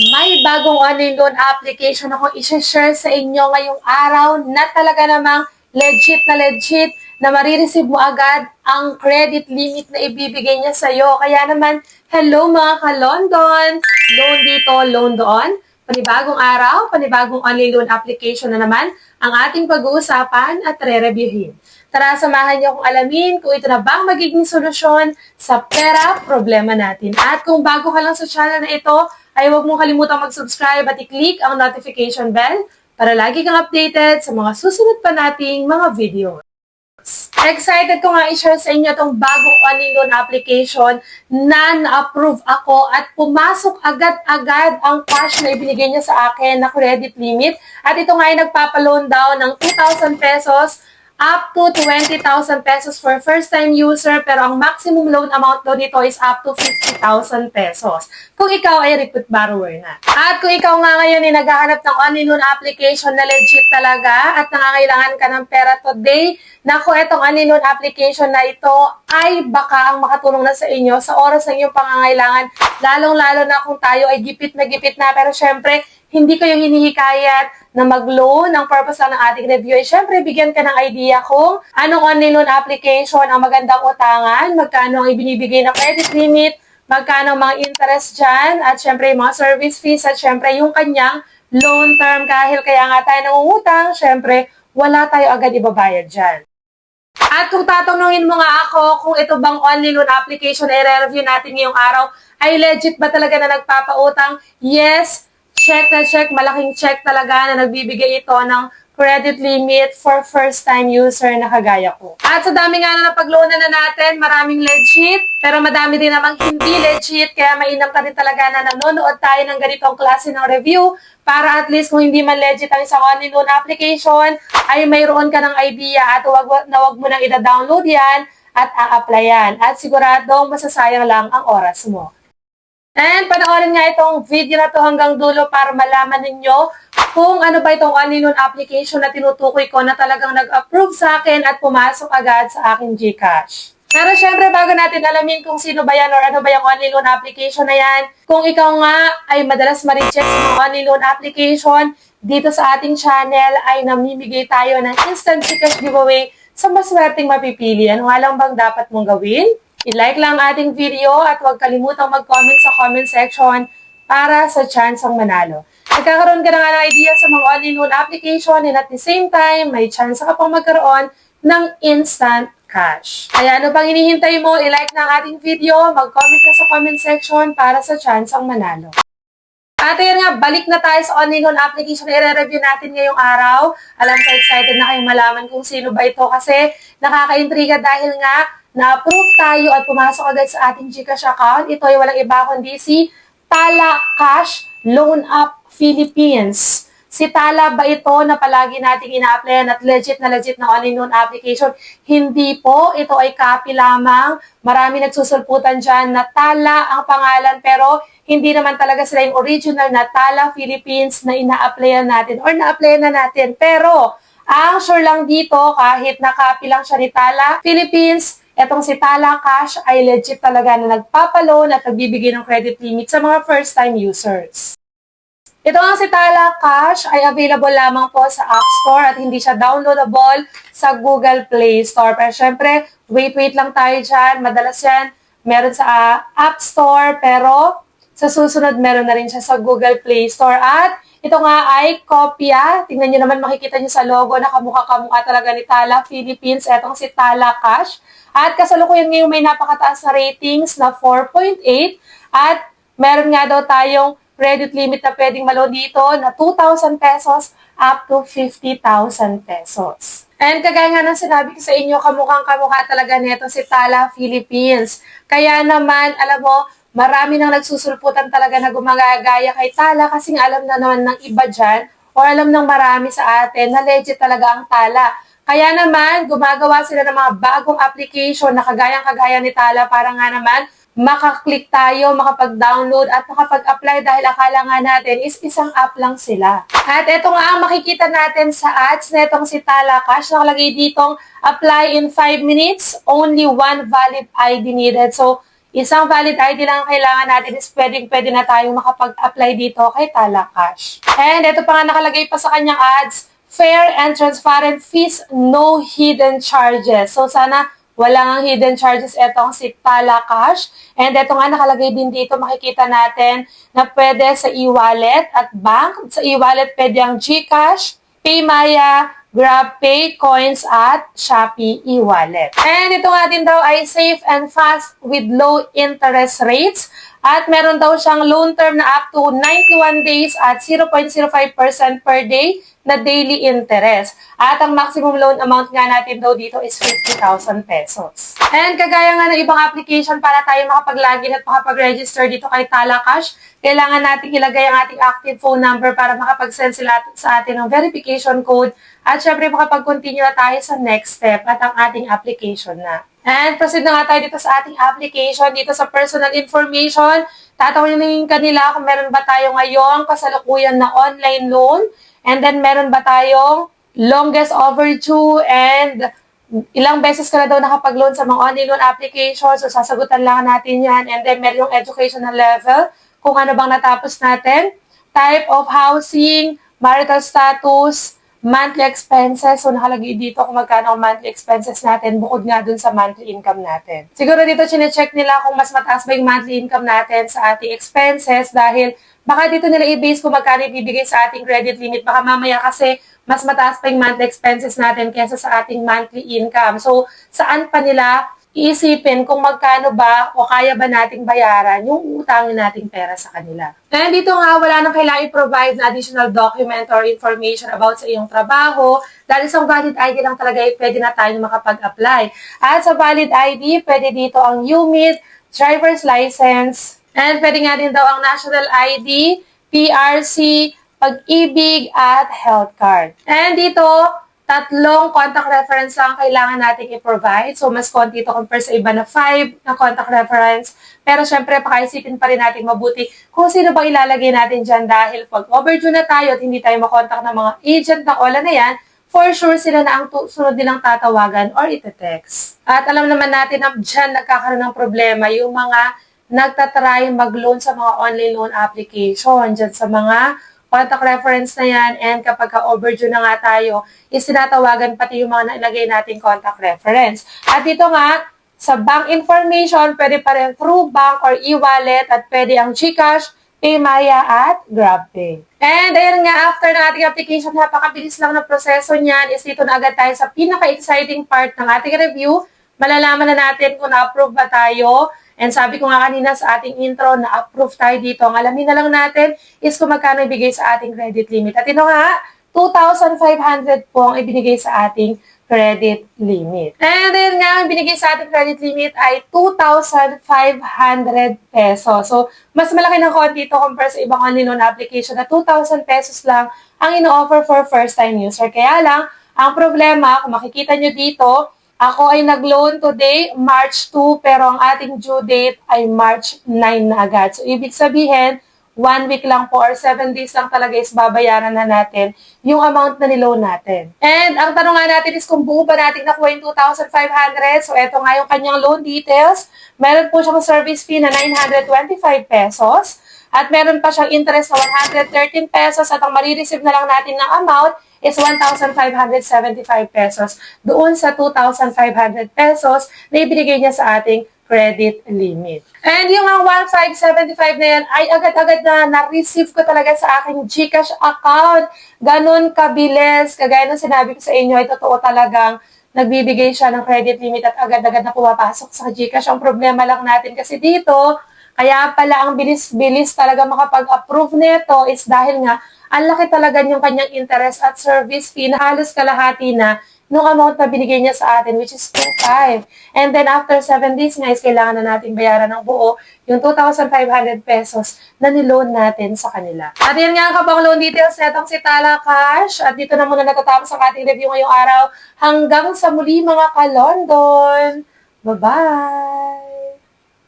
May bagong online loan application ako i-share sa inyo ngayong araw na talaga namang legit na marireceive mo agad ang credit limit na ibibigay niya sa'yo. Kaya naman, hello mga ka-London! Loan dito, loan doon. Panibagong araw, panibagong online loan application na naman ang ating pag-uusapan at re-reviewin. Tara, samahan niyo akong alamin kung ito na bang magiging solusyon sa pera problema natin. At kung bago ka lang sa channel na ito, ay huwag mong kalimutang mag-subscribe at i-click ang notification bell para lagi kang updated sa mga susunod pa nating mga videos. Excited ko nga i-share sa inyo itong bagong online loan application na na-approve ako at pumasok agad-agad ang cash na ibinigay niya sa akin na credit limit. At ito nga ay nagpapaloan daw ng 2,000 pesos up to 20,000 pesos for first-time user, pero ang maximum loan amount daw nito is up to 50,000 pesos. Kung ikaw ay repeat borrower na. At kung ikaw nga ngayon ay naghahanap ng online loan application na legit talaga at nangangailangan ka ng pera today, naku, itong online loan application na ito ay baka ang makatulong na sa inyo sa oras ng iyong pangangailangan, lalong-lalo na kung tayo ay gipit na, pero syempre, hindi ko yung hinihikayat na mag-loan. Ang purpose lang ng ating review ay syempre bigyan ka ng idea kung anong online loan application ang magandang utangan, magkano ang ibinibigay na credit limit, magkano ang mga interest dyan, at syempre yung mga service fees, at syempre yung kanyang loan term. Kahit kaya nga tayo nangungutang, syempre wala tayo agad ibabayad dyan. At kung tatanungin mo nga ako kung ito bang online loan application na i-review natin ngayong araw, ay legit ba talaga na nagpapautang? Yes, check na check, malaking check talaga na nagbibigay ito ng credit limit for first-time user na kagaya ko. At sa dami nga na napag-loanan na natin, maraming legit, pero madami din namang hindi legit, kaya mainam ka din talaga na nanonood tayo ng ganitong klase ng review para at least kung hindi man legit ang isang online loan application, ay mayroon ka ng idea at wag mo nang ida-download yan at a-applyan. At siguradong masasayang lang ang oras mo. And panoorin nga itong video na to hanggang dulo para malaman ninyo kung ano ba itong online loan application na tinutukoy ko na talagang nag-approve sa akin at pumasok agad sa aking GCash. Pero syempre bago natin alamin kung sino ba yan or ano ba yung online loan application na yan, kung ikaw nga ay madalas ma-reject sa mga online loan application, dito sa ating channel ay namimigay tayo ng instant GCash giveaway sa maswerteng mapipili. Ano nga lang bang dapat mong gawin? I-like lang ang ating video at huwag kalimutang mag-comment sa comment section para sa chance ang manalo. Nagkakaroon ka na nga ng idea sa mga online loan application and at the same time, may chance ka pang magkaroon ng instant cash. Kaya ano pang hinihintay mo, i-like na ang ating video, mag-comment ka sa comment section para sa chance ang manalo. At ayan nga, balik na tayo sa online loan application na i-review natin ngayong araw. Alam ko, excited na kayong malaman kung sino ba ito kasi nakaka-intriga dahil nga na-approve tayo at pumasok agad sa ating GCash account. Ito ay walang iba kundi si Tala Cash Loan Up Philippines. Si Tala ba ito na palagi nating ina-applyan at legit na online loan application? Hindi po. Ito ay copy lamang. Marami nagsusulputan dyan na Tala ang pangalan pero hindi naman talaga sila yung original na Tala Philippines na ina-applyan natin or na-applyan na natin. Pero ang sure lang dito kahit na copy lang siya ni Tala Philippines, etong si Tala Cash ay legit talaga na nagpapaloan at nagbibigay ng credit limit sa mga first-time users. Ito nga si Tala Cash ay available lamang po sa App Store at hindi siya downloadable sa Google Play Store. Pero syempre, wait lang tayo dyan. Madalas yan, meron sa App Store pero sa susunod meron na rin siya sa Google Play Store. At ito nga ay kopya. Tingnan nyo naman, makikita nyo sa logo na kamukha-kamukha talaga ni Tala Philippines. Etong si Tala Cash. At kasalukuyan ngayon may napakataas na ratings na 4.8 at meron nga daw tayong credit limit na pwedeng malo dito na 2,000 pesos up to 50,000 pesos. And kagaya nga ng sinabi ko sa inyo, kamukhang-kamukha talaga nito si Tala Philippines. Kaya naman, alam mo, marami nang nagsusulputan talaga na gumagaya kay Tala kasi nga alam na naman ng iba dyan o alam ng marami sa atin na legit talaga ang Tala. Kaya naman, gumagawa sila ng mga bagong application na kagayang-kagaya ni Tala para nga naman makaklik tayo, makapag-download at makapag-apply dahil akala nga natin is isang app lang sila. At ito nga ang makikita natin sa ads na itong si Tala Cash. Nakalagay ditong apply in 5 minutes, only one valid ID needed. So, Isang valid ID lang ang kailangan natin is pwede na tayong makapag-apply dito kay Tala Cash. And ito pa nga nakalagay pa sa kanyang ads, fair and transparent fees, no hidden charges. So sana walang hidden charges itong si Tala Cash. And ito nga nakalagay din dito, makikita natin na pwede sa e-wallet at bank. Sa e-wallet pwede ang GCash, PayMaya, GrabPay, Coins, at Shopee e-wallet. And ito nga din daw ay safe and fast with low interest rates. At meron daw siyang loan term na up to 91 days at 0.05% per day na daily interest. At ang maximum loan amount nga natin daw dito is 50,000 pesos. And kagaya nga ng ibang application para tayo makapag-login at makapag-register dito kay Tala Cash, kailangan natin ilagay ang ating active phone number para makapag-send sila sa atin ng verification code. At syempre makapag-continue na tayo sa next step at ang ating application na. And proceed na nga tayo dito sa ating application, dito sa personal information. Tatawagin kanila kung meron ba tayo ngayong kasalukuyan na online loan. And then meron ba tayong longest overdue and ilang beses ka na daw nakapag-loan sa mga online loan applications. So sasagutan lang natin yan. And then meron yung educational level, kung ano bang natapos natin. Type of housing, marital status, monthly expenses. So, nakalagay dito kung magkano ang monthly expenses natin bukod nga dun sa monthly income natin. Siguro dito chinecheck nila kung mas mataas ba yung monthly income natin sa ating expenses dahil baka dito nila i-base kung magkano ibibigay sa ating credit limit. Baka mamaya kasi mas mataas pa yung monthly expenses natin kaysa sa ating monthly income. So, saan pa nila iisipin kung magkano ba o kaya ba nating bayaran yung utangin nating pera sa kanila. And dito nga, wala nang kailangan i-provide na additional document or information about sa iyong trabaho. Dahil sa valid ID lang talaga, pwede na tayo makapag-apply. At sa valid ID, pwede dito ang UMID, driver's license, and pwede nga din daw ang national ID, PRC, pag-ibig, at health card. And dito, tatlong contact reference lang kailangan natin i-provide. So, mas konti ito compare sa iba na 5 na contact reference. Pero, syempre, pakaisipin pa rin natin mabuti kung sino ba ilalagay natin dyan dahil pag overdue na tayo at hindi tayo makontak ng mga agent ng OLA na yan, for sure sila na ang sunod nilang tatawagan or ite-text. At alam naman natin na dyan nagkakaroon ng problema yung mga nagtatry mag-loan sa mga online loan application. Dyan sa mga contact reference na yan, and kapag ka-overdue na nga tayo, is tinatawagan pati yung mga nailagay nating contact reference. At dito nga, sa bank information, pwede pa rin through bank or e-wallet at pwede ang GCash, PayMaya at GrabPay. And ayun nga, after ng ating application, napakabilis lang na proseso niyan, is dito na agad tayo sa pinaka-exciting part ng ating review. Malalaman na natin kung na-approve ba tayo. And sabi ko nga kanina sa ating intro, na-approve tayo dito. Ang alamin na lang natin is kung magkano ibigay sa ating credit limit. At ito nga, 2,500 po ang ibinigay sa ating credit limit. And then nga, ang binigay sa ating credit limit ay 2,500 pesos. So, mas malaki ng konti ito compare sa ibang online loan application na 2,000 pesos lang ang ino-offer for first-time user. Kaya lang, ang problema, kung makikita nyo dito, ako ay nag-loan today, March 2, pero ang ating due date ay March 9 na agad. So, ibig sabihin, 1 week lang po or 7 days lang talaga is babayaran na natin yung amount na niloan natin. And ang tanong nga natin is kung buo ba natin nakuha yung 2,500. So, eto nga yung kanyang loan details. Meron po siyang service fee na 925 pesos. At meron pa siyang interest na 113 pesos at ang marireceive na lang natin ng amount is 1,575 pesos doon sa 2,500 pesos na ibinigay niya sa ating credit limit. And yung 1,575 na yan ay agad-agad na na-receive ko talaga sa aking GCash account. Ganon kabilis. Kagaya ng sinabi ko sa inyo, ay totoo talagang nagbibigay siya ng credit limit at agad-agad na pumapasok sa GCash. Ang problema lang natin kasi dito, kaya pala ang bilis-bilis talaga makapag-approve nito is dahil nga ang laki talaga yung kanyang interest at service fee na halos kalahati na nung amount na binigay niya sa atin, which is 2,500. And then after 7 days nga is kailangan na natin bayaran ng buo yung 2,500 pesos na niloan natin sa kanila. At yan nga ang kabang loan details netong si Tala Cash. At dito na muna natatapos ang ating review ngayong araw. Hanggang sa muli mga ka-London. Bye-bye!